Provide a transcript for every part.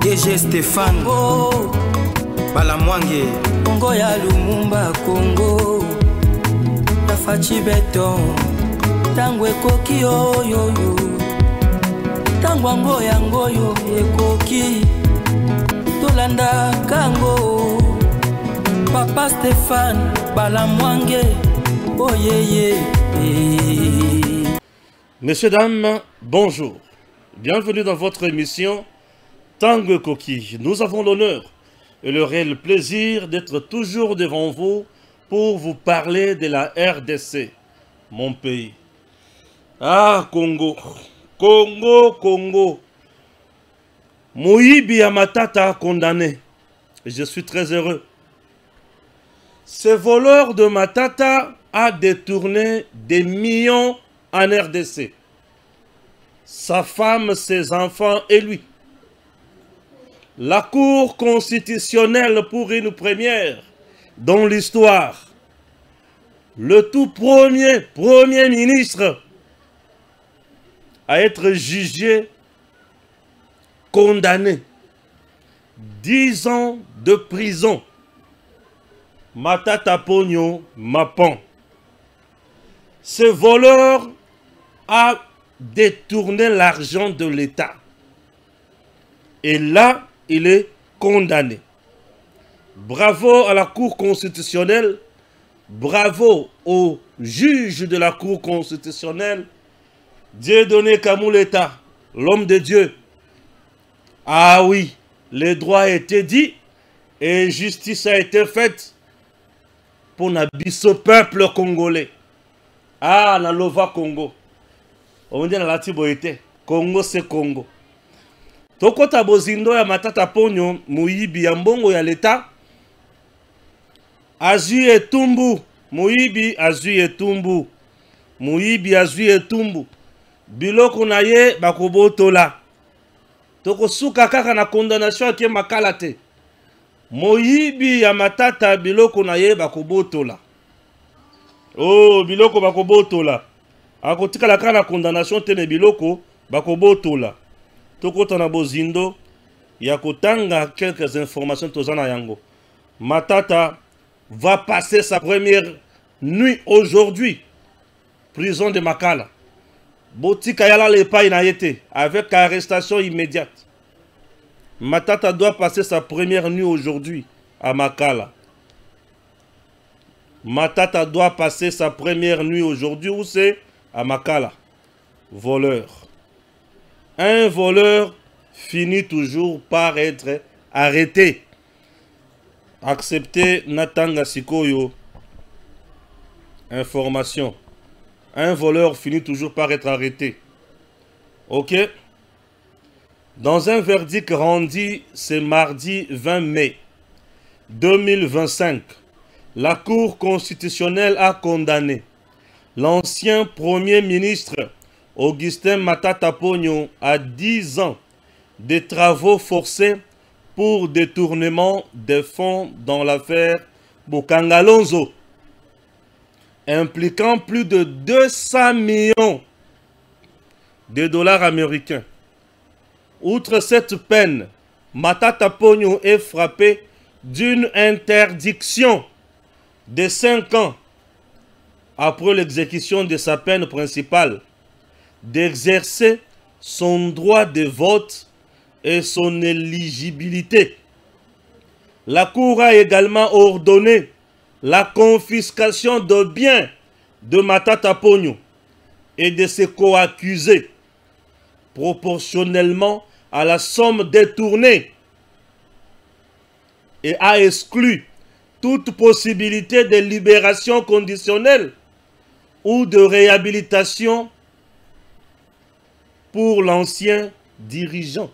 DG Stéphane Congo Balamwange Congo ya Lumumba Congo Tafachi Beton Tango ekoki oyoyo Tango ango yango yo ekoki Tolanda kango Papa Stéphane Balamwange Oh yeah. Messieurs, dames, bonjour. Bienvenue dans votre émission Tango Koki. Nous avons l'honneur et le réel plaisir d'être toujours devant vous pour vous parler de la RDC, mon pays. Ah, Congo. Congo. Moïbi Matata condamné. Je suis très heureux. Ce voleur de Matata a détourné des millions en RDC. Sa femme, ses enfants et lui. La Cour constitutionnelle pour une première dans l'histoire. Le tout premier ministre à être jugé, condamné. 10 ans de prison. Matata Pogno Mapan. Ce voleur a détourné l'argent de l'État. Et là, il est condamné. Bravo à la Cour constitutionnelle. Bravo au juge de la Cour constitutionnelle. Dieudonné Kamouleta, l'homme de Dieu. Ah oui, les droits a été dit et justice a été faite pour ce peuple congolais. Ah, na lova Congo. On dit na lati boite. Congo c'est Congo. Tokota bozindo ya Matata Pogno Moïbi ya mbongo ya l'État. Azui etumbu. Moïbi azui etumbu. Moïbi azui etumbu. Biloko na ye bakobotola. Toko suka kaka na condamnation ke makalate. Moïbi ya Matata biloko na ye bakobotola. Oh, biloko bakobotola. Akotika la kaka na condamnation tene biloko bakobotola. Tokota na bozindo ya kotanga quelques informations tozana yango. Matata va passer sa première nuit aujourd'hui. Prison de Makala. Botika yala lepai na yete avec arrestation immédiate. Matata doit passer sa première nuit aujourd'hui à Makala. Matata doit passer sa première nuit aujourd'hui. Où c'est? À Makala. Voleur. Un voleur finit toujours par être arrêté. Acceptez Natanga Sikoyo. Information. Un voleur finit toujours par être arrêté. Ok? Dans un verdict rendu ce mardi 20 mai 2025, la Cour constitutionnelle a condamné l'ancien Premier ministre Augustin Matata Pogno à 10 ans de travaux forcés pour détournement des fonds dans l'affaire Bokangalonzo, impliquant plus de 200 millions de dollars américains. Outre cette peine, Matata Pogno est frappé d'une interdiction de 5 ans après l'exécution de sa peine principale d'exercer son droit de vote et son éligibilité. La Cour a également ordonné la confiscation de biens de Matata Pogno et de ses co-accusés proportionnellement à la somme détournée et a exclu toute possibilité de libération conditionnelle ou de réhabilitation pour l'ancien dirigeant.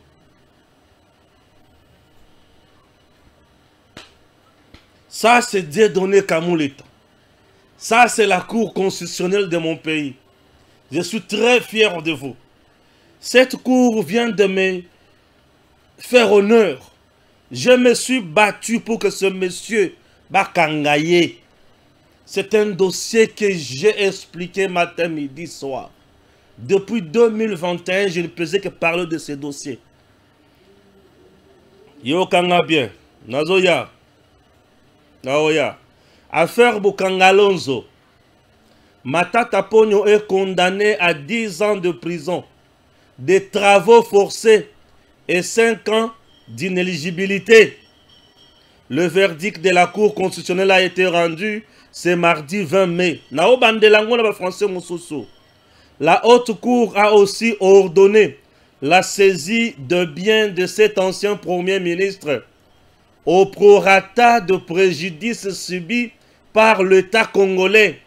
Ça, c'est Dieudonné Kamouleta. Ça, c'est la Cour constitutionnelle de mon pays. Je suis très fier de vous. Cette cour vient de me faire honneur. Je me suis battu pour que ce monsieur Bakangaye. C'est un dossier que j'ai expliqué matin, midi, soir. Depuis 2021, je ne faisais que parler de ce dossier. Yo kanga bien. Nazoya. Naoya. Affaire Bukangalonzo. Matata Ponyo est condamné à 10 ans de prison, des travaux forcés et 5 ans d'inéligibilité. Le verdict de la Cour constitutionnelle a été rendu ce mardi 20 mai. La Haute Cour a aussi ordonné la saisie de biens de cet ancien Premier ministre au prorata de préjudice subi par l'État congolais.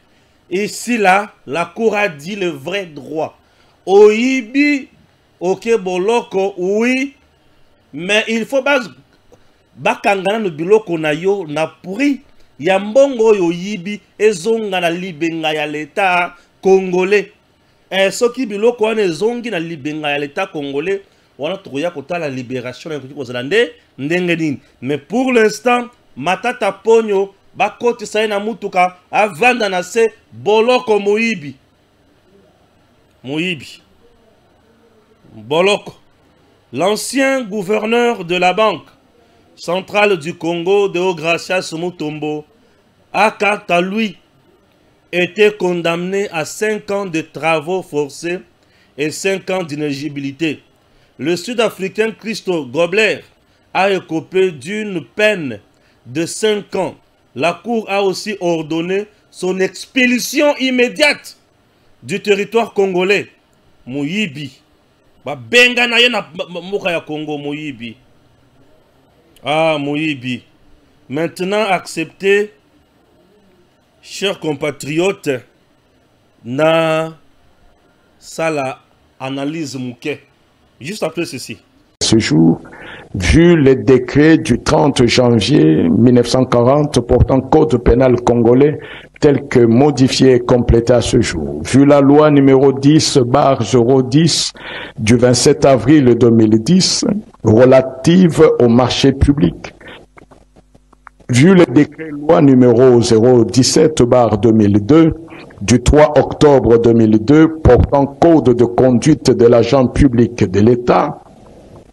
Ici, là, la Cour a dit le vrai droit. Oibi, ok, boloko, oui, mais il faut pas bakangana no biloko na yo na pourri. Yambongo yo yibi, ezonga na libenga ya l'État congolais. Et ce qui biloko wana ezongi na libenga ya l'État congolais, wana tukoya kota la libération na ko zalande ndenge. Mais pour l'instant, Matata Ponyo bakoti saina mutuka avanda na se boloko moibi. Moibi. Boloko. L'ancien gouverneur de la Banque centrale du Congo, Deogracias Mutombo, a quant à lui été condamné à 5 ans de travaux forcés et 5 ans d'inéligibilité. Le Sud-Africain Christo Gobler a écopé d'une peine de 5 ans. La Cour a aussi ordonné son expulsion immédiate du territoire congolais. Moyibi. Benga na ye na moka ya Congo, Moyibi. Ah, Moyibi. Maintenant, acceptez, chers compatriotes, na sala analyse mouke. Juste après ceci. Ce jour, vu le décret du 30 janvier 1940 portant code pénal congolais tel que modifié et complété à ce jour, vu la loi numéro 10/010 du 27 avril 2010 relative au marché public, vu le décret loi numéro 017/2002 du 3 octobre 2002 portant code de conduite de l'agent public de l'État,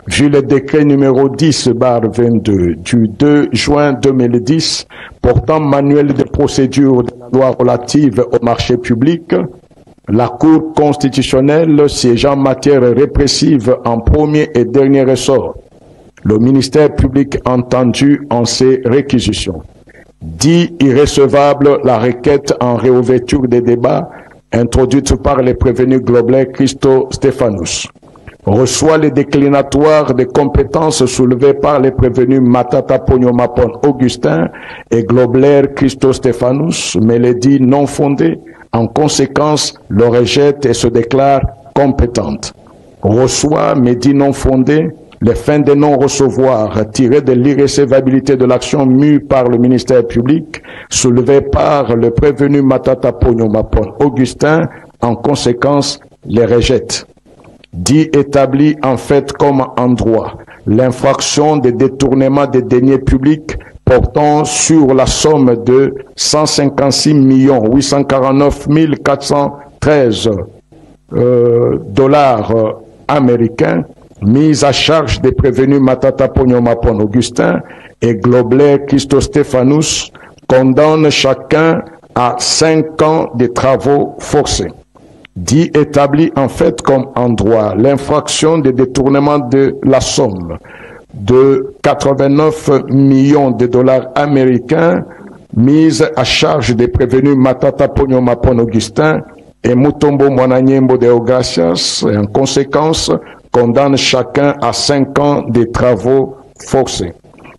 vu le décret numéro 10/22 du 2 juin 2010 portant manuel de procédure de la loi relative au marché public, la Cour constitutionnelle siégeant en matière répressive en premier et dernier ressort, le ministère public entendu en ces réquisitions, dit irrecevable la requête en réouverture des débats introduite par les prévenus Globler Christo Stéphanous, reçoit les déclinatoires des compétences soulevées par les prévenus Matata Ponyo Mapon Augustin et Globler Christo Stéphanous, mais les dit non fondées. En conséquence, le rejette et se déclare compétente. Reçoit, mais dit non fondées, les fins de non-recevoir tirées de l'irrécevabilité de l'action mue par le ministère public, soulevée par le prévenu Matata Ponyo Mapon Augustin, en conséquence, les rejette. Dit établi en fait comme en droit l'infraction de détournement des deniers publics portant sur la somme de 156 849 413 dollars américains mise à charge des prévenus Matata Ponyo Mapon Augustin et Globler Christo Stéphanous, condamne chacun à 5 ans de travaux forcés. Dit établi en fait comme en droit l'infraction de détournement de la somme de 89 millions de dollars américains mise à charge des prévenus Matata Ponyo Mapon Augustin et Mutombo Mwananyembo Deogracias, et en conséquence condamne chacun à 5 ans de travaux forcés.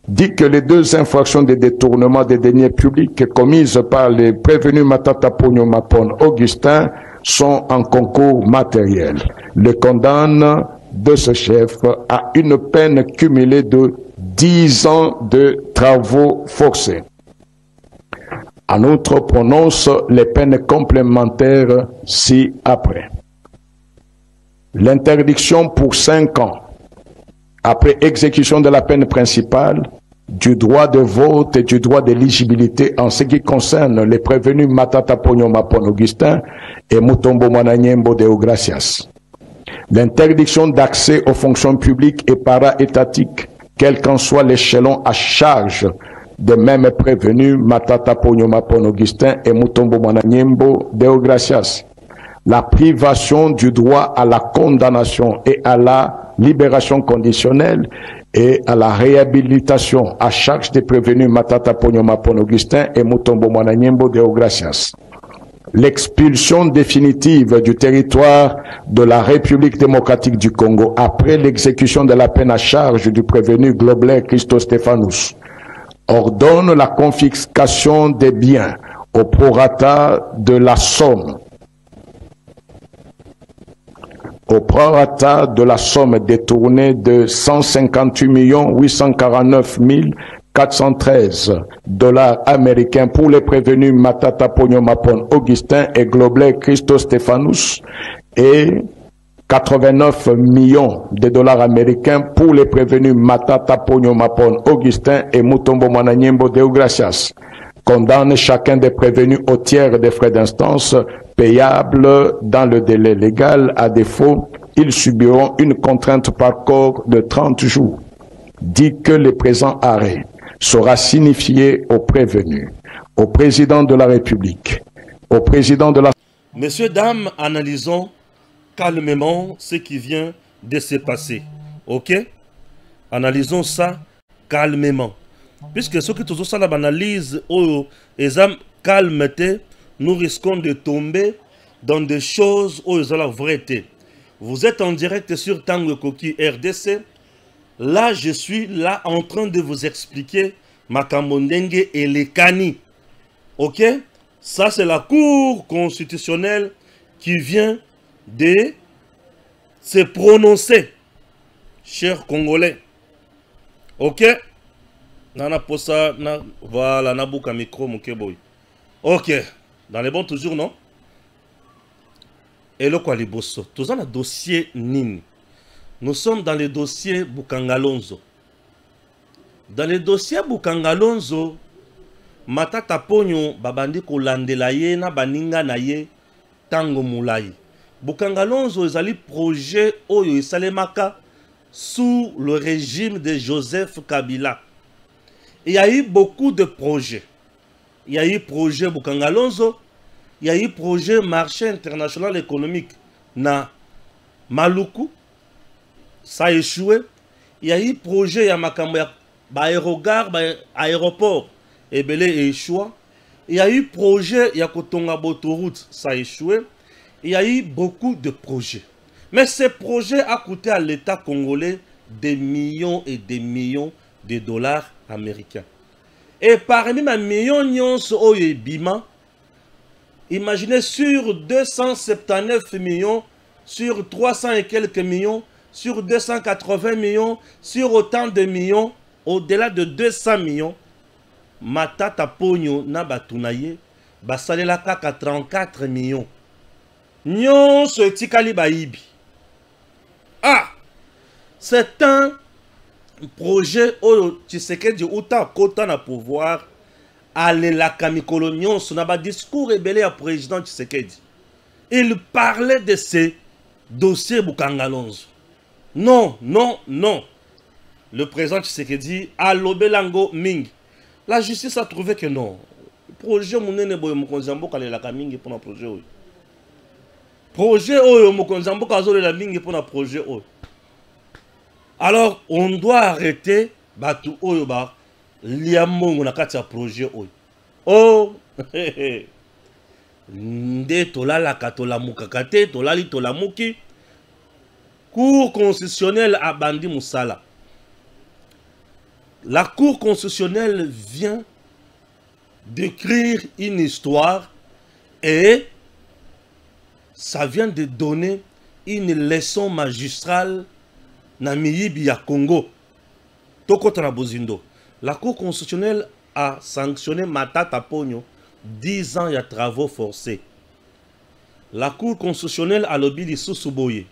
Dit que les deux infractions de détournement des deniers publics commises par les prévenus Matata Ponyo Mapon Augustin sont en concours matériel. Le condamne de ce chef à une peine cumulée de 10 ans de travaux forcés. En outre, prononce les peines complémentaires ci-après. L'interdiction pour 5 ans, après exécution de la peine principale, du droit de vote et du droit d'éligibilité en ce qui concerne les prévenus Matata Ponyo Mapon Augustin et Mutombo Mwananyembo Deogracias. L'interdiction d'accès aux fonctions publiques et para-étatiques quel qu'en soit l'échelon à charge des mêmes prévenus Matata Ponyo Mapon Augustin et Mutombo Mwananyembo Deo Gracias. La privation du droit à la condamnation et à la libération conditionnelle et à la réhabilitation à charge des prévenus Matata Ponyo Mapon Augustin et Mutombo Mwananyembo Deo Gracias. L'expulsion définitive du territoire de la République démocratique du Congo après l'exécution de la peine à charge du prévenu Globler Christo Stéphanous ordonne la confiscation des biens au prorata de la somme détournée de 158 849 413 $ américains pour les prévenus Matata Ponyo Mapon Augustin et Globler Christo Stéphanous et 89 millions de dollars américains pour les prévenus Matata Ponyo Mapon Augustin et Mutombo Mwananyembo Deo Gracias. Condamne chacun des prévenus au tiers des frais d'instance payables dans le délai légal. À défaut, ils subiront une contrainte par corps de 30 jours. Dit que le présent arrêt sera signifié au prévenu, au président de la République, au président de la... Messieurs, dames, analysons calmement ce qui vient de se passer. Ok? Analysons ça calmement. Puisque ce que tout ça, l'analyse, calmeté, nous risquons de tomber dans des choses où ils ont la vérité. Vous êtes en direct sur Tango Koki RDC. Là, je suis là en train de vous expliquer Makambondenge et les Kani. Ok? Ça, c'est la Cour constitutionnelle qui vient de se prononcer, chers Congolais. Ok? Nana posa, voilà, Nabouka micro, mon keboy. Ok. Dans les bons toujours, non? Et le Kwaliboso. Tous dans le dossier Nini. Nous sommes dans le dossier Bukangalonzo. Dans le dossier Bukangalonzo, Matata Ponyo babandi kolandela ye na baninga na ye tango mulai. Bukangalonzo ezali projet oyo esalemaka sous le régime de Joseph Kabila. Il y a eu beaucoup de projets. Il y a eu projet Bukangalonzo, il y a eu projet marché international économique na Maluku. Ça a échoué. Il y a eu projet Yamakambo aérogare, aéroport et belé échoué. Il y a eu projet Yakotonga Botoroute, ça a échoué. Il y a eu beaucoup de projets. Mais ces projets ont coûté à l'État congolais des millions et des millions de dollars américains. Et parmi les millions de bima, imaginez sur 279 millions, sur 300 et quelques millions, sur 280 millions, sur autant de millions, au-delà de 200 millions, Matata Ponyo na batunaye, basalela kaka 34 millions. Nyon se tikali baibi. Ah! C'est un projet où Tshisekedi outa kota na pouvoir aller la kamikolo nyon son aba discours rebelle à président Tshisekedi. Il parlait de ces dossiers Bukangalonzo. Non, non, non. Le président Tshisekedi a lobelango Ming. La justice a trouvé que non. Le projet Mounene Boyo Mokonzambo kale la kamingi pour un projet. Projet Oyo Mokonzambo kazole la mingi pour un projet Oyo. Alors, on doit arrêter Batu Oyo ba liamongo na kati ya projet Oyo. Oh, nde tolala katola mukakate, tolali tolamuki. Cour constitutionnelle à Bandi Moussala. La Cour constitutionnelle vient d'écrire une histoire et ça vient de donner une leçon magistrale na miyibi ya Congo. Tokota na Bozindo. La Cour constitutionnelle a sanctionné Matata Ponyo 10 ans de travaux forcés. La Cour constitutionnelle a lobby li Susuboye.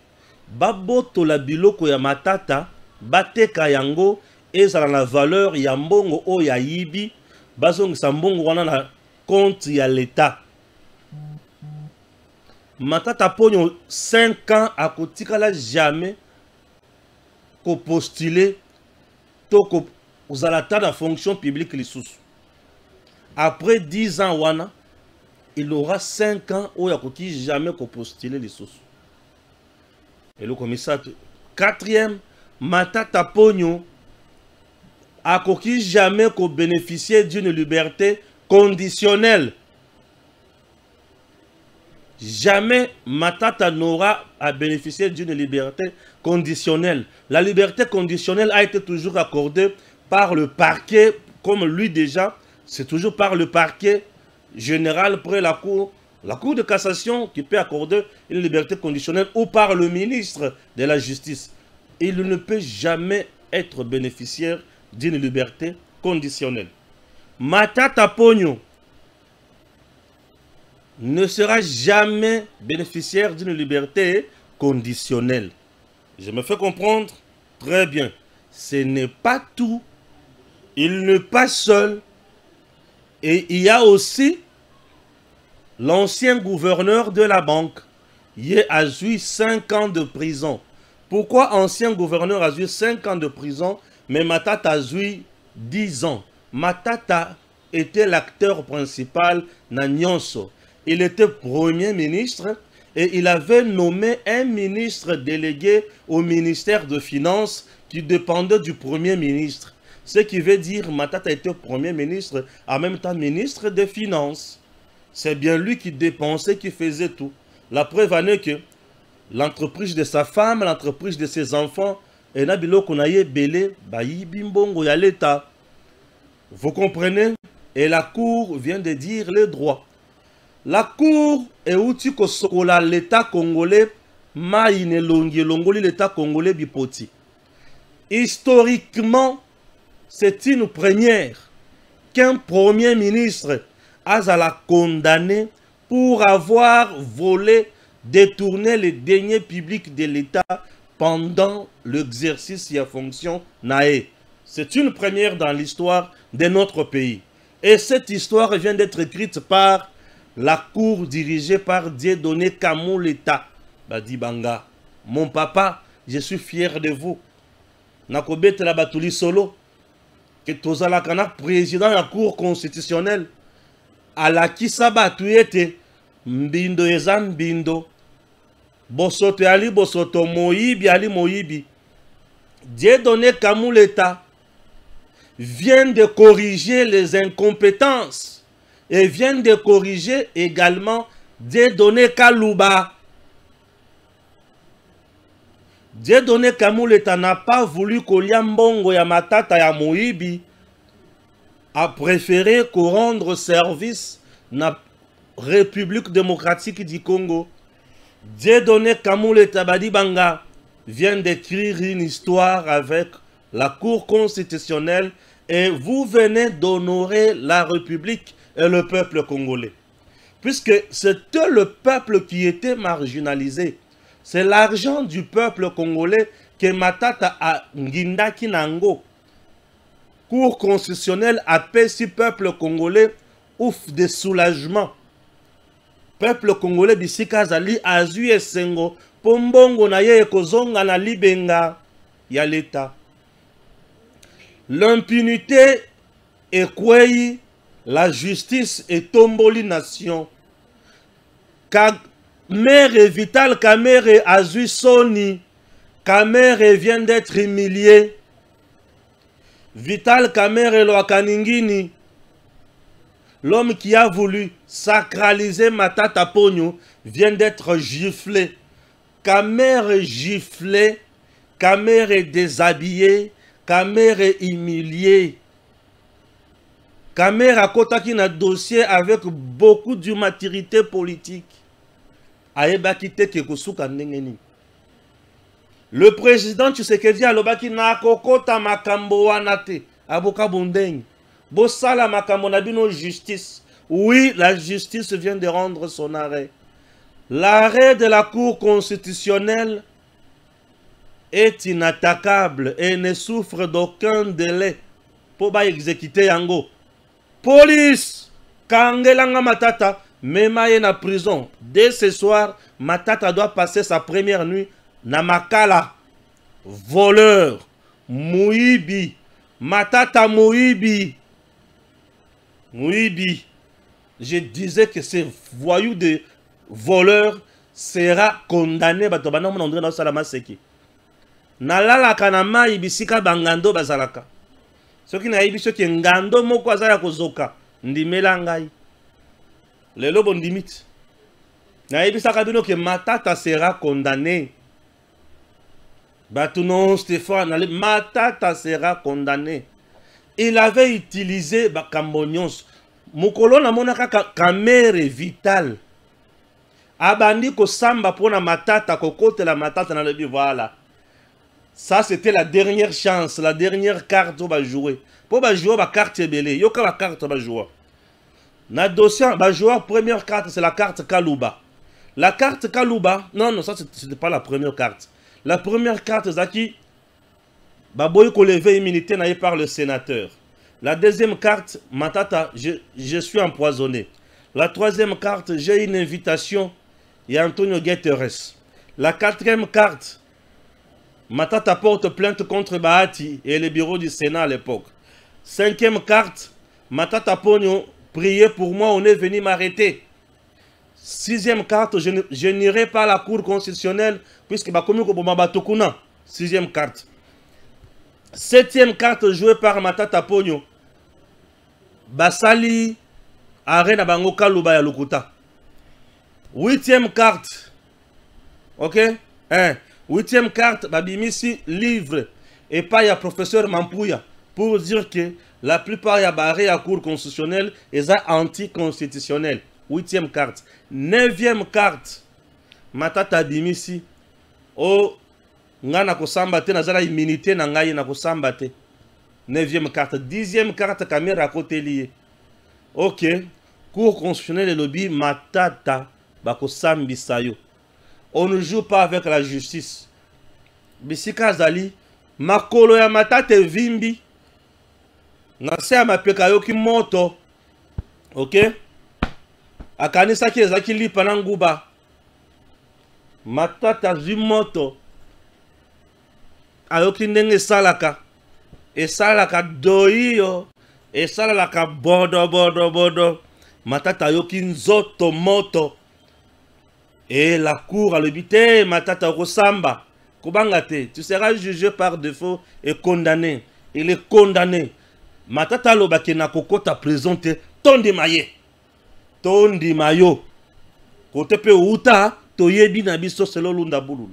Baboto la biloko ya Matata, bateka yango, ezala na valeur ya mbongo o ya yibi, bazongisa mbongo wana na compte ya l'État. Matata Ponyo 5 ans à kotikala jamais ko postuler toko uzalata na fonction publique lisusu. Après 10 ans wana, il aura 5 ans où il n'y a jamais postuler lisusu. Et le commissaire 4e, Matata Ponyo a jamais bénéficier d'une liberté conditionnelle. Jamais Matata n'aura à bénéficier d'une liberté conditionnelle. La liberté conditionnelle a été toujours accordée par le parquet, comme lui déjà, c'est toujours par le parquet général près la cour de cassation qui peut accorder une liberté conditionnelle ou par le ministre de la Justice. Il ne peut jamais être bénéficiaire d'une liberté conditionnelle. Matata Ponyo ne sera jamais bénéficiaire d'une liberté conditionnelle. Je me fais comprendre très bien. Ce n'est pas tout. Il n'est pas seul. Et il y a aussi l'ancien gouverneur de la banque. Il a eu 5 ans de prison. Pourquoi ancien gouverneur a eu 5 ans de prison, mais Matata a eu 10 ans? Matata était l'acteur principal na Nyonso. Il était premier ministre et il avait nommé un ministre délégué au ministère de Finances qui dépendait du premier ministre. Ce qui veut dire Matata était premier ministre, en même temps ministre des Finances. C'est bien lui qui dépensait, qui faisait tout. La preuve en est que l'entreprise de sa femme, l'entreprise de ses enfants, et Nabilo Konaye Belé, Bayi Bimbongo ya l'État. Vous comprenez? Et la Cour vient de dire les droits. La Cour est outil que l'État congolais, Maïne Longoli, l'État congolais Bipoti. Historiquement, c'est une première qu'un premier ministre a condamné pour avoir volé, détourné les deniers publics de l'État pendant l'exercice de la fonction NAE. C'est une première dans l'histoire de notre pays. Et cette histoire vient d'être écrite par la cour dirigée par Dieudonné Kamou l'État. Badi Banga, mon papa, je suis fier de vous. Nakobete la Batuli Solo, que Tozala Kana, président de la cour constitutionnelle, à la Kisaba Tuyete, Mbindo Ezan Bindo, Bosoto Ali Bosoto, Moïbi Ali Moïbi. Dieudonné Kamou l'État vient de corriger les incompétences et vient de corriger également Dieudonné Kalouba. Dieudonné Kamou l'État n'a pas voulu Koliambongo ya Matata ya Moïbi, a préféré qu'on rendre service na République démocratique du Congo. Dieudonné Kamou l'État Badi Banga vient d'écrire une histoire avec la Cour constitutionnelle et vous venez d'honorer la République et le peuple congolais. Puisque c'était le peuple qui était marginalisé. C'est l'argent du peuple congolais que Matata a Ngindaki Nango. Cour constitutionnelle a payé peuple congolais ouf de soulagement. Peuple congolais bisika zali azu esengo pombongo na ye kozonga na libenga ya l'État. L'impunité est quoi? La justice est tomboli nation. Kamere Vital Kamere azu soni. Kamere vient d'être humilié. Vital Kamere Loakaningini, l'homme qui a voulu sacraliser Matata Ponyo, vient d'être giflé. Kamere giflé, Kamere déshabillé, Kamere humilié. Kamere a kotaki na dossier avec beaucoup d'immaturité politique. Aebakite kekosuka ndengeni. Le président Tshisekedi alobaki na kokota makambo wanate aboka bondeng. Bosala makambo na bino justice. Oui, la justice vient de rendre son arrêt. L'arrêt de la Cour constitutionnelle est inattaquable et ne souffre d'aucun délai pour ba exécuter yango. Police kangelanga Matata memaye na prison. Dès ce soir, Matata doit passer sa première nuit na Makala. Voleur, Mouibi, Matata Moïbi. Moïbi. Je disais que ce voyou de voleur sera condamné. Batobana mon andré dans salama seki. Nalala kanama ibisika bangando bazalaka. Ce qui n'a ibiso ki ngando moko azala kozoka. Ndimela ngai. Lelo bon limite. Na ibisaka bino que Matata sera condamné. Batounon Stéphane, Matata sera condamné. Il avait utilisé Bakambonyons. Mukolo na monaka kamere vital. Abandi ko samba pona Matata kokote la Matata na lebi voilà. Ça c'était la dernière chance, la dernière carte on va jouer. Pour ba jouer ba carte belé, yoka ba carte ba jouer. Na dossier ba jouer première carte c'est la carte Kaluba. La carte Kaluba, non ça c'était pas la première carte. La première carte Zaki Baboy ko levé immunité naïe par le sénateur. La deuxième carte, Matata, je suis empoisonné. La troisième carte, j'ai une invitation. Il y a Antonio Guterres. La quatrième carte, Matata porte plainte contre Bahati et le bureau du Sénat à l'époque. Cinquième carte, Matata Pogno, priez pour moi, on est venu m'arrêter. Sixième carte, je n'irai pas à la Cour constitutionnelle puisque Bakomi. Sixième carte. Septième carte jouée par Matata Pogno. Basali Arena Bango Kaluba ya Lukuta. Huitième carte. Ok? Huitième carte, Babimisi livre. Et pas ya professeur Mampouya. Pour dire que la plupart ya barré à cour constitutionnelle et ça anticonstitutionnel. Huitième carte. Neuvième carte. Matata Bimisi. Oh. Ngana kosambate nazala immunité na ngai na kosambate. Neuvième carte. Dixième carte caméra côté lié. Ok. Cour constitutionnelle et lobby Matata bakosambi sayo. On ne joue pas avec la justice. Bisika Zali makolo ya Matata vimbi. Nase amapeka yoki moto. Ok. Akanisa ki ezaki lipa na nguba. Matata moto. Ayoki ndenge salaka. E salaka doiyo. E salaka bodo. Matata ayoki nzoto moto. Et la cour a le bité. Matata Rosamba. Kobangate. Tu seras jugé par défaut et condamné. Il est condamné. Matata lobake na kokota présenté. Tondi maye. Tondi mayo. Kote pe uta. Toyebi na biso selo lunda bulul.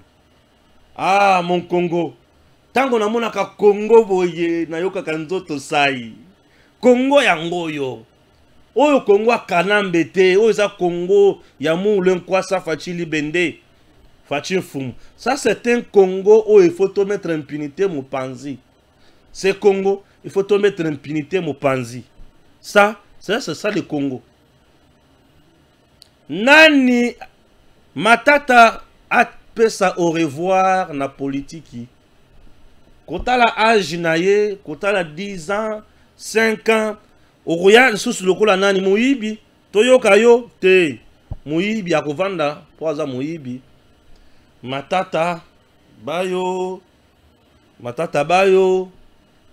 Ah mon Congo. Tango na monaka Congo boye na yoka kanzoto sai. Congo ya ngoyo. Oyo Congo akanambe te. Oyo za Congo ya moule nkwasa fachili bende. Fachi fumu. Ça c'est un Congo où il faut te mettre impunité Mopanzi. C'est Congo, il faut te mettre impunité Mopanzi. Ça c'est ça le Congo. Nani Matata a pesa au revoir na politique. Kota la âge naye, kota la 10 ans, 5 ans, okoya sous le kola nani Moïbi, toyoka yo te Moïbi akovanda poaza Moïbi. Matata bayo, Matata bayo,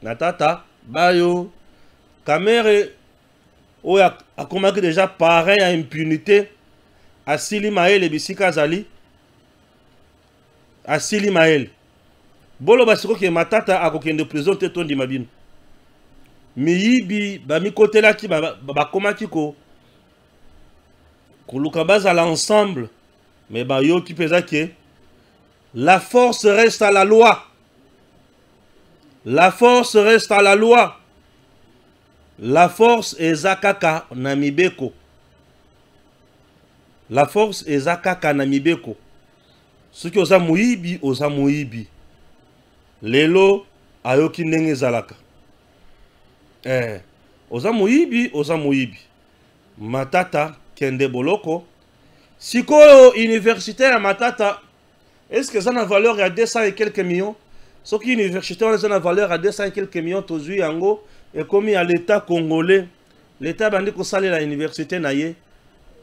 Matata bayo. Kamere oya akomaki déjà pareil à impunité. Asili Maël et Bisika Zali. Asili Maël. Bolo basiko ke Matata akokende prison te tondi mabino. Miyibi bami kote la ki ba komaki ko koluka bazala ensemble mais ba yo ki peza ke la force reste à la loi. La force reste à la loi. La force est zakaka na mibeko. La force est zakaka na mibeko. Ce qui oza muibi oza muibi. Lelo ayoki ndenge zalaka. Oza muibi. Matata kende boloko. Sikoyo universitaire à Matata. Est-ce que ça a une valeur à 200 et quelques millions? Ce qui est universitaire, ça a une valeur à 200 et quelques millions. Tozu yango et commis à l'État congolais. L'État bandi ko sale la université naye.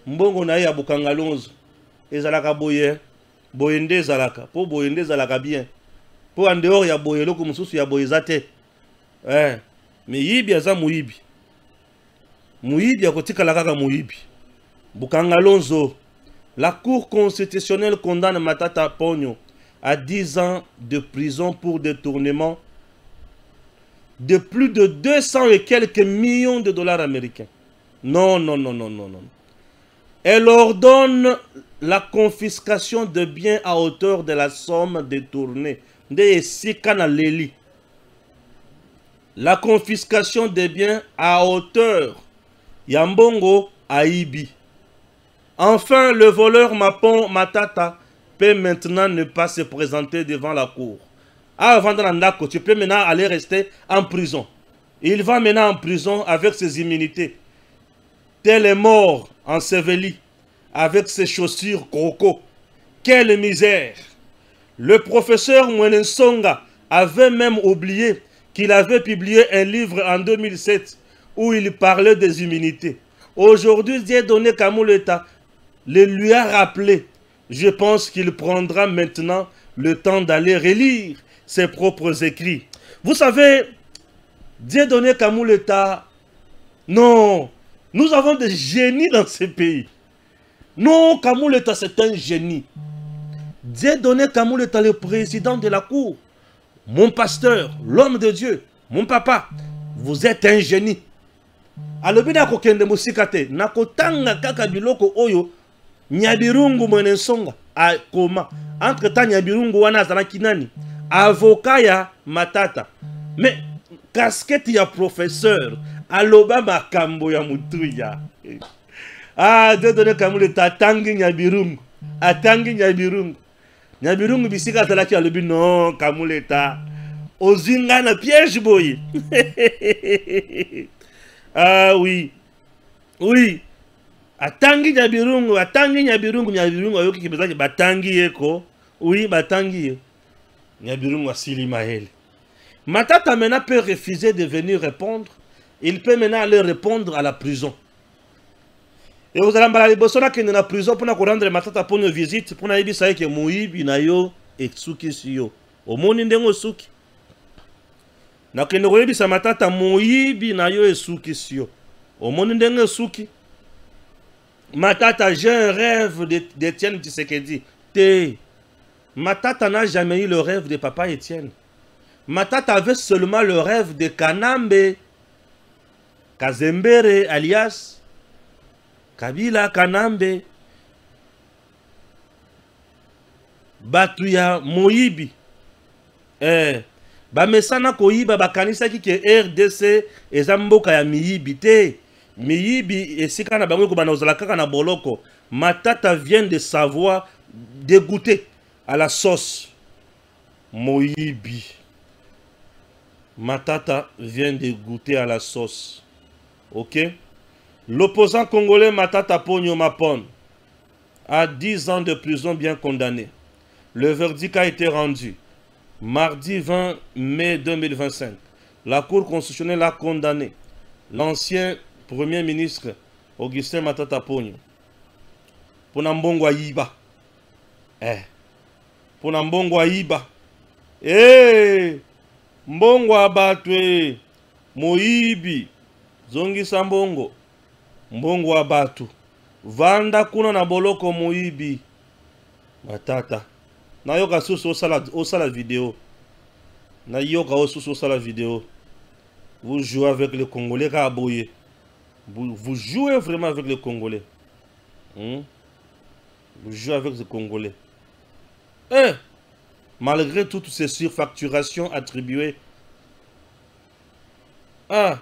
Mbongo naye abukanga lonzo. Ezalaka boye. Boyende zalaka. Po boyende zalaka bien. Pour en dehors ya boye loko mususu ya boye zate. mais yibi aza muyibi. Muyibi akotika la kaka muyibi. Bukanga Lonzo. La Cour constitutionnelle condamne Matata Ponyo à 10 ans de prison pour détournement de plus de 200 et quelques millions de dollars américains. Non, non, non, non, non, non. Elle ordonne la confiscation de biens à hauteur de la somme détournée. La confiscation des biens à hauteur. Yambongo Aibi. Enfin, le voleur Mapon Matata peut maintenant ne pas se présenter devant la cour. Avant d'Andako, tu peux maintenant aller rester en prison. Il va maintenant en prison avec ses immunités. Tel est mort enseveli avec ses chaussures croco. Quelle misère! Le professeur Mwenensonga avait même oublié qu'il avait publié un livre en 2007 où il parlait des immunités. Aujourd'hui, Dieudonné Kamuleta le lui a rappelé. Je pense qu'il prendra maintenant le temps d'aller relire ses propres écrits. Vous savez, Dieudonné Kamuleta, non, nous avons des génies dans ce pays. Non, Kamuleta, c'est un génie. Dieudonné Kamuleta, le président de la cour, mon pasteur, l'homme de Dieu, mon papa, vous êtes un génie. Alobina kokende musikate, nakotanga kaka biloko oyo, Nyabirungu Mwenensonga, a koma. Entre temps, Nyabirungu wana azalaki nani? Avocat ya Matata. Mais, casquette ya professeur, aloba makambo ya mutuya. Ah, Dieudonné Kamuleta, atangi Nyabirungu. Atangi Nyabirungu. Nyabirungu bisika azalaki alobi non, Kamuleta. Ozinga na piège boy. Ah oui. Oui. Atangi Nyabirungu, atangi Nyabirungu, Nyabirungu ayoki kibezaki batangi yeko. Oui, batangi ye. Nyabirungu asili mahele. Matata maintenant peut refuser de venir répondre. Il peut maintenant aller répondre à la prison. Et vous allez m'aller bosona qui est dans la prison pour rendre Matata pour une visite, pour na yebisa ke muyibi na yo etsuki siyo. Omoni ndengo suki. Na kende ko yebisa Matata muyibi na yo etsuki siyo. Omoni ndengo suki. Matata, j'ai un rêve d'Étienne Tshisekedi. Matata n'a jamais eu le rêve de papa Étienne. Matata avait seulement le rêve de Kanambe, Kazembere, alias Kabila Kanambe, Batuya Moyibi. Bamesana koyiba bakanisa ki ke RDC ezamboka ya miyibi te. Miyibi esika na bango ko banozala kaka na boloko. Matata vient de savoir dégoûter à la sauce. Moyibi. Matata vient de goûter à la sauce. Ok? L'opposant congolais Matata Ponyo Mapon a 10 ans de prison bien condamné. Le verdict a été rendu mardi 20 mai 2025. La Cour constitutionnelle a condamné l'ancien Premier ministre Augustin Matata Ponyo pour Nambongo Ayiba. Pour Nambongo Ayiba. Mbongo abatwe. Moyibi. Zongi Sambongo. Mbongo abatu. Vanda kuna na boloko Moyibi. Matata. Nayoka susu osala vidéo. Nayoka susu osala vidéo. Vous jouez avec les Congolais Kaboye. Vous jouez vraiment avec les Congolais. Vous jouez avec les Congolais. Malgré toutes ces surfacturations attribuées. Mais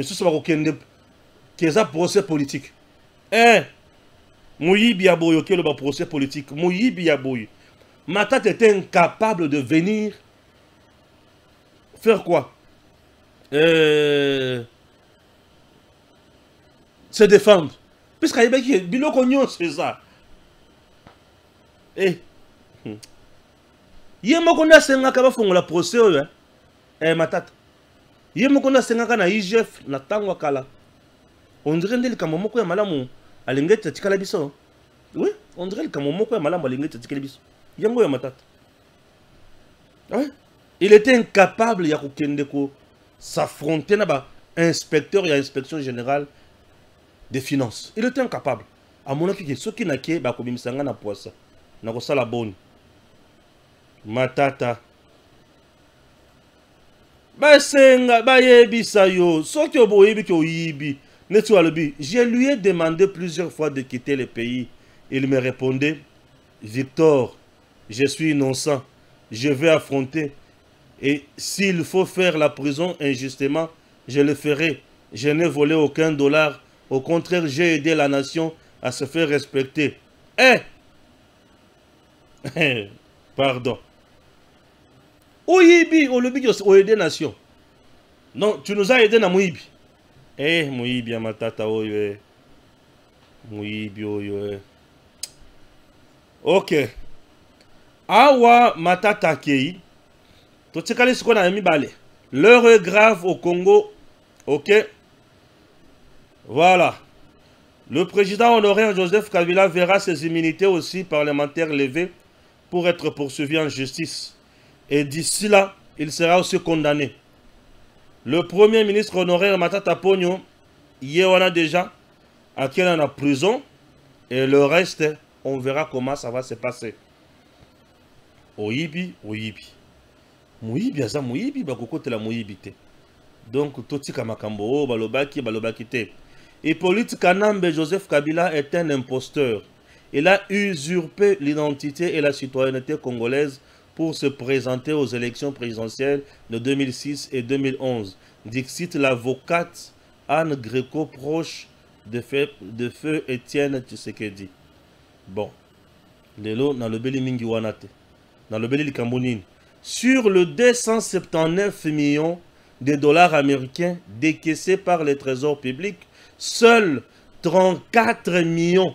ce soit aucun procès politique. Moyibi Yaboyo, qui est le procès politique. Moyibi Yaboyo. Matata était incapable de venir faire quoi? Se défendre. Puisqu'il y a Bilo Cognon, c'est ça. Yemokona senga kaba fongo la procès oyo Matata. Yemokona senga kana IGF na tango kala. On dirait ndeli kama moko ya malamu alingeti tikala biso. Oui, on dirait kama moko ya malamu alingeti tikala biso. Yango ya Matata. Ouais. Il était incapable de s'affronter à inspecteur et à inspection générale des finances. Il était incapable. À mon avis, ce qui n'a pas été comme ça, n'a pas ça. N'a pas la bonne. Matata. Je lui ai demandé plusieurs fois de quitter le pays. Il me répondait, Victor, je suis innocent, je vais affronter. Et s'il faut faire la prison injustement, je le ferai. Je n'ai volé aucun dollar. Au contraire, j'ai aidé la nation à se faire respecter. Pardon. Ouibi, on le dit, on a aidé la nation. Non, tu nous as aidé dans Mouibi. Mouibi, matata, oye. Mouibi, oye. Ok. Awa, matata, kei. L'heure est grave au Congo. Ok. Voilà. Le président honoraire Joseph Kabila verra ses immunités aussi parlementaires levées pour être poursuivi en justice. Et d'ici là, il sera aussi condamné. Le premier ministre honoraire Matata Ponyo, hier on a déjà à qui en a prison. Et le reste, on verra comment ça va se passer. Oyibi, oyibi. Mouibi, aza mouibi, bakokote la mouibi te. Donc, toti kamakambo, balobaki, balobaki te. Hippolyte Kanambe Joseph Kabila est un imposteur. Il a usurpé l'identité et la citoyenneté congolaise pour se présenter aux élections présidentielles de 2006 et 2011. Dixit l'avocate Anne Gréco, proche de feu Étienne Tshisekedi. Bon. Lelo, dans le beli mingi wanate. Dans le beli likambonini. Sur le 279 millions de dollars américains décaissés par le Trésor public, seuls 34 millions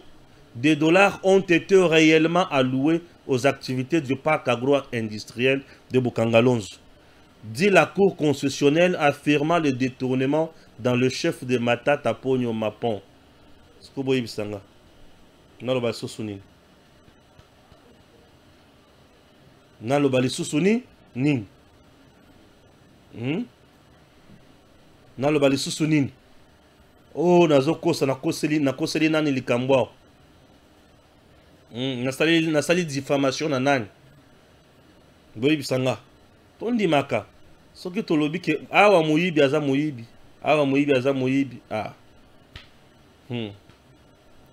de dollars ont été réellement alloués aux activités du parc agro-industriel de Bukangalonzo. Dit la Cour constitutionnelle affirmant le détournement dans le chef de Matata Ponyo Mapon. Nalo bali susuni ning. Nalo bali susuni. Oh nazo kosa na koseli nani likambwa. Nasali diffamation na nani. Boyi bisanga. Tondi maka. Soki tolobi ke awa muyibi aza muyibi. Awa muyibi aza muyibi. Ah.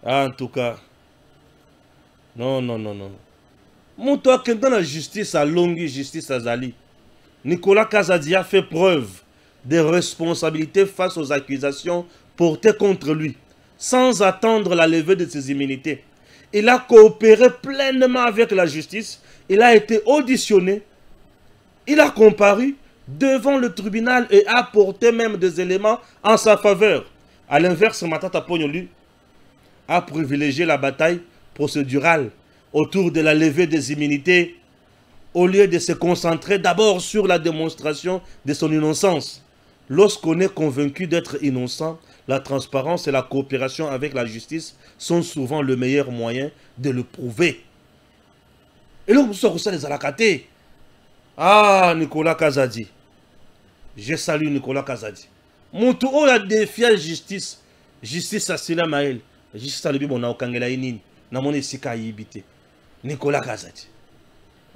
En tout cas. Non. Monto que dans la justice à longue justice à Zali. Nicolas Kazadi a fait preuve de responsabilité face aux accusations portées contre lui, sans attendre la levée de ses immunités. Il a coopéré pleinement avec la justice, il a été auditionné, il a comparu devant le tribunal et a apporté même des éléments en sa faveur. A l'inverse, Matata Ponyo, lui, a privilégié la bataille procédurale autour de la levée des immunités, au lieu de se concentrer d'abord sur la démonstration de son innocence. Lorsqu'on est convaincu d'être innocent, la transparence et la coopération avec la justice sont souvent le meilleur moyen de le prouver. Et là, vous sortez les alakatés. Ah, Nicolas Kazadi. Je salue Nicolas Kazadi. Mon tour a défié la justice. Justice à Sila Maël. Justice à l'Ubi, mon Aokangela Inin. Namone Sika Yibite. Nicolas Kazadi.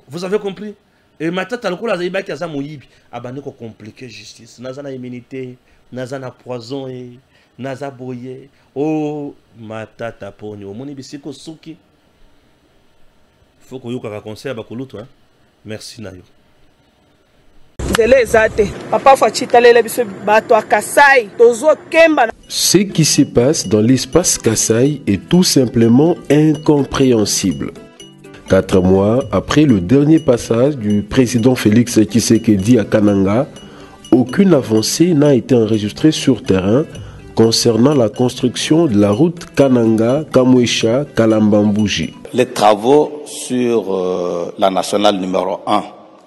Vous avez compris? Et maintenant, tu as le coup, il y a un moïbi. Ah ben, nous compliqué justice. Nous avons immunité, nous avons poison, nous avons boyé. Oh, matata ponyo. Mon ibisiko suki. Il faut que vous ayez un conseil à Bakuluto. Merci, Nayo. Ce qui se passe dans l'espace Kasaï est tout simplement incompréhensible. 4 mois après le dernier passage du président Félix Tshisekedi à Kananga, aucune avancée n'a été enregistrée sur terrain concernant la construction de la route Kananga-Kamwesha-Kalambambouji. Les travaux sur la nationale numéro 1,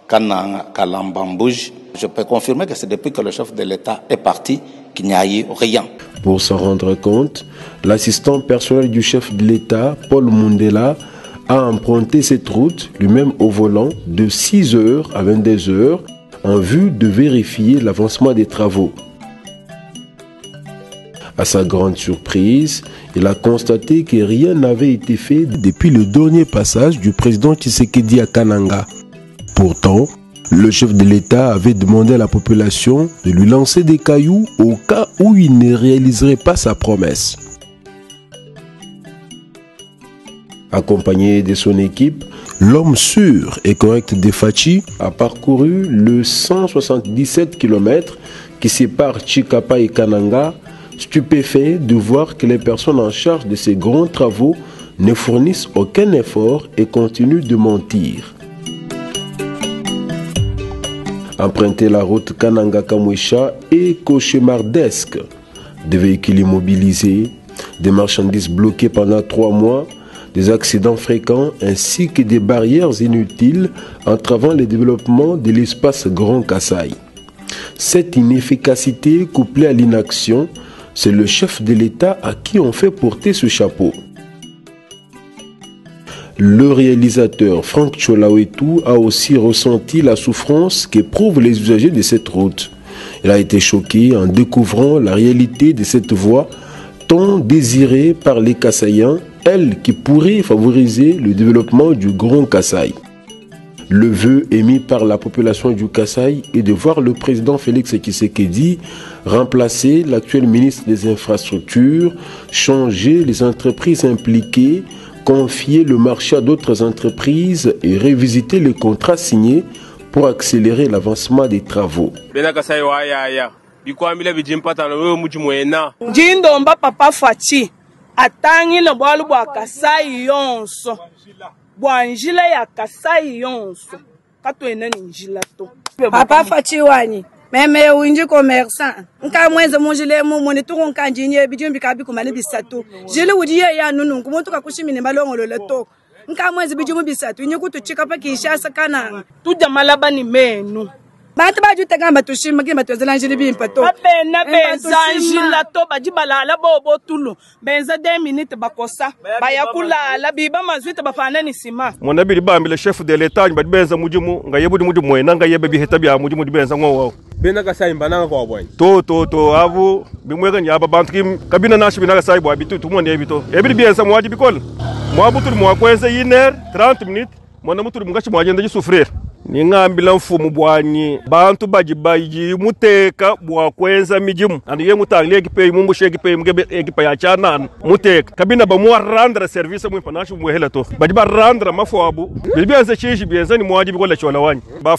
Kananga-Kalambambouji, je peux confirmer que c'est depuis que le chef de l'État est parti qu'il n'y a eu rien. Pour s'en rendre compte, l'assistant personnel du chef de l'État, Paul Mundela, a emprunté cette route, lui-même au volant, de 6h à 22h en vue de vérifier l'avancement des travaux. À sa grande surprise, il a constaté que rien n'avait été fait depuis le dernier passage du président Tshisekedi à Kananga. Pourtant, le chef de l'État avait demandé à la population de lui lancer des cailloux au cas où il ne réaliserait pas sa promesse. Accompagné de son équipe, l'homme sûr et correct de Fachi a parcouru le 177 km qui sépare Chikapa et Kananga, stupéfait de voir que les personnes en charge de ces grands travaux ne fournissent aucun effort et continuent de mentir. Emprunter la route Kananga-Kamwisha est cauchemardesque. Des véhicules immobilisés, des marchandises bloquées pendant 3 mois, des accidents fréquents ainsi que des barrières inutiles entravant le développement de l'espace Grand Kasaï. Cette inefficacité couplée à l'inaction, c'est le chef de l'État à qui on fait porter ce chapeau. Le réalisateur Franck Cholawetu a aussi ressenti la souffrance qu'éprouvent les usagers de cette route. Il a été choqué en découvrant la réalité de cette voie tant désirée par les Kasaïens, elle qui pourrait favoriser le développement du Grand Kasaï. Le vœu émis par la population du Kasaï est de voir le président Félix Tshisekedi remplacer l'actuel ministre des Infrastructures, changer les entreprises impliquées, confier le marché à d'autres entreprises et revisiter les contrats signés pour accélérer l'avancement des travaux. Jindomba papa Fachi atangi le boalu bwa Kasai yonso bwa njila ya Kasai yonso kato enani njila to papa Fachi wani meme winji commerçant nka mwenze monjile mu moni to nka njinye bijumbi kabi kumani bisatu jile wudiye ya nunu kumuntu kakushimine balongolo leto nka mwenze bijumu bisatu nyekutu chikapa kishasa kana tujamalaba ni menu Batu baju tegamba tushima kima tuwezela njili bimpato. Apena benza njila to bajibala la bobo tulu. Benza 2 minutes bakosa. Bayakula la biba mazwita bafana ni sima. Mwana bili bambi le chef de l'État njibadi benza mujimu nga yebu di mujimu mwena nga yebe biheta bia mujimu di benza ngwa. Bena kasai mbana kwa bwani. To avu bimwega nyaba bantu kim kabina nashi bina kasai bwa bitu tumonde ebito. Ebili benza mwaji bikol. Mwabutu mwakwenza 1h30 minutes. Mwana mutu mungachi mwagenda jisufrir. Ningambila mfumu bwanyi bantu baji muteka bwakwenza mijimu andi ye mutangle ekipe mumbushe ekipe mugebe ekipe ya chana muteka kabina bamuwa randra service mu panashi mu hela to baji ba randra mafabu bibianza chishi bianza ni mwaji bikola chola wanyi ba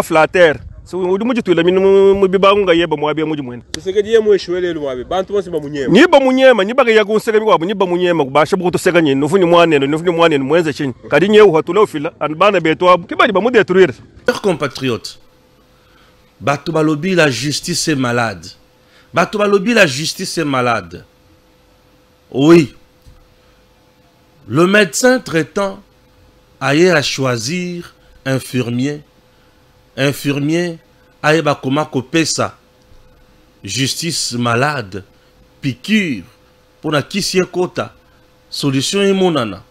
flatter so udi mujitula mu bibangu nga yeba mwabi muji mwene Tshisekedi ye mweshwele lwabe bantu bose bamunyema niba munyema nibaga yagunsega bikwabo niba munyema kubasha bukutosega nyine nufuni mwanene mwenze chinyi kadi nyewu hatula ufila anbana betwabo kibali bamudetruire. Chers compatriotes, Bato balobi la justice est malade. Bato balobi la justice est malade. Oui. Le médecin traitant aille à choisir infirmier aye bakoma kopesa justice malade piqûre pour na kisi kota solution emonana.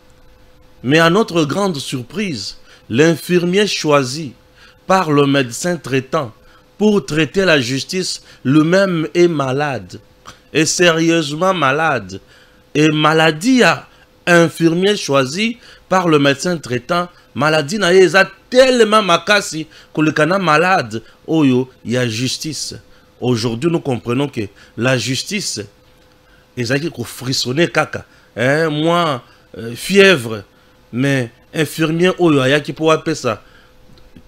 Mais à notre grande surprise, l'infirmier choisi par le médecin traitant pour traiter la justice lui-même est malade, est sérieusement malade. Et maladie à infirmier choisi par le médecin traitant, maladie na yeza tellement makasi que le kana malade, oyo, il y a justice. Aujourd'hui, nous comprenons que la justice, ils ont frissonné kaka. Hein, moi, fièvre, mais infirmier, oyo, il y a qui peut appeler ça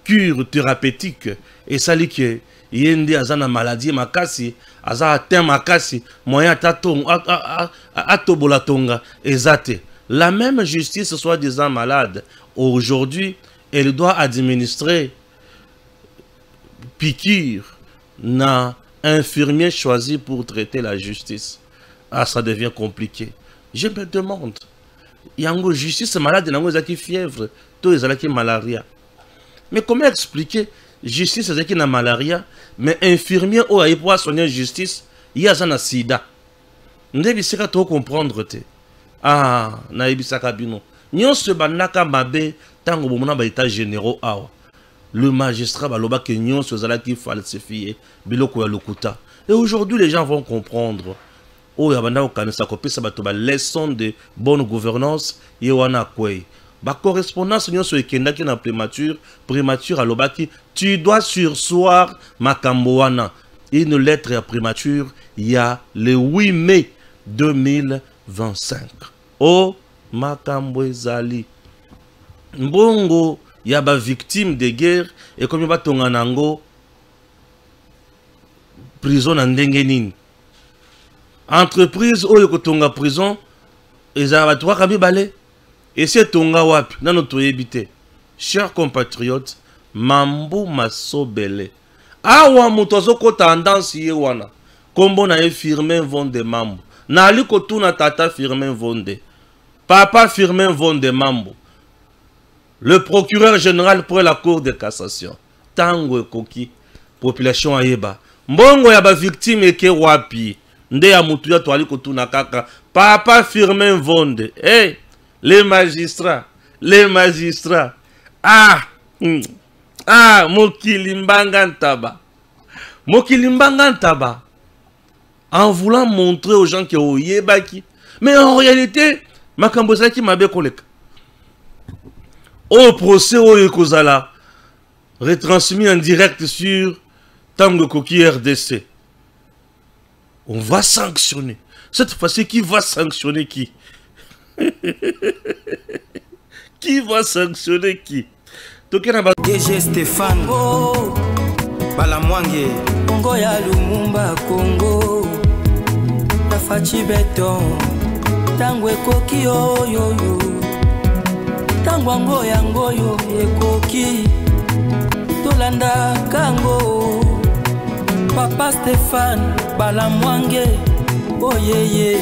cure thérapeutique. Et ça dit que il y a une maladie makasi, aza atteint makasi, moyen atobolatonga, ezate. La même justice, soi-disant malade, aujourd'hui, elle doit administrer piqûre na infirmier choisi pour traiter la justice. Ah, ça devient compliqué. Je me demande, il y a une justice malade, il y a une fièvre, tout est qui malaria. Mais comment expliquer justice qui na malaria, mais infirmier ou a pour soigner justice, il y a un sida. Nous devons comprendre. Ah, na ebisaka bino. Nyon se banaka mabe tango bomona ba état généraux awa. le magistrat baloba que nyon sozala qui falsifié biloko ya lokuta. Et aujourd'hui les gens vont comprendre. Oh yabanda okanisa kopesa bato ba leçon de bonne gouvernance yewana kwei. Ba correspondance nyon so ekendaki na prémature alobaki tu dois sursoir makambo wana. Une lettre à primature il y a le 8 mai 2025. Oh makambo ezali. Mbongo yaba victime de guerre et comme ba tonga nango prison na ndenge nini. Entreprise oyo kotonga prison ezaba 3 kabi balé et c'est tonga wapi nano toyebite. Chers compatriotes, mambo masobele awa mutozo ko tendance ye wana kombo na ye Firmin Vonde Mambo na aliko tuna tata Firmin Vonde papa Firmin Vonde Mambo le procureur général pour la cour de cassation tango koki population ayeba mbongo ya ba victime eke wapi nde ya mutu ya to aliko tuna kaka papa Firmin Vonde les magistrats Mokilimbanga Ntaba en voulant montrer aux gens que oyebaki mais en réalité makambo zaki mabe koleka au procès oyo kozala retransmis en direct sur Tango Koki RDC. On va sanctionner. Cette fois-ci, qui va sanctionner qui? Qui va sanctionner qui? DG Stéphane Balamwange Congo ya Lumumba Congo Tafachi Beton Tango ekoki oyo Tango ngoyo ekoki Tolanda kango Papa Stéphane Balamwange Oyeye